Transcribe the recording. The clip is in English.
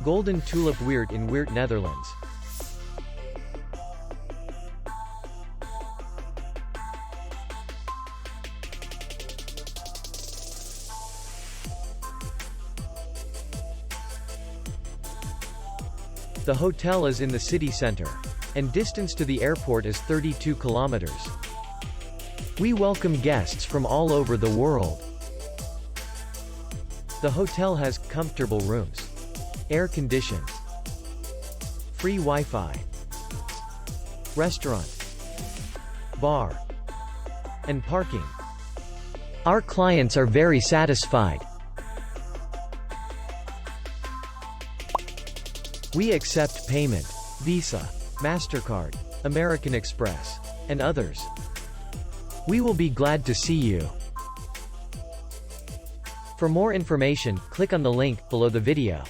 Golden Tulip Weert in Weert, Netherlands. The hotel is in the city center, and distance to the airport is 32 kilometers. We welcome guests from all over the world. The hotel has comfortable rooms, air conditioned, free Wi-Fi, restaurant, bar, and parking. Our clients are very satisfied. We accept payment, Visa, MasterCard, American Express, and others. We will be glad to see you. For more information, click on the link below the video.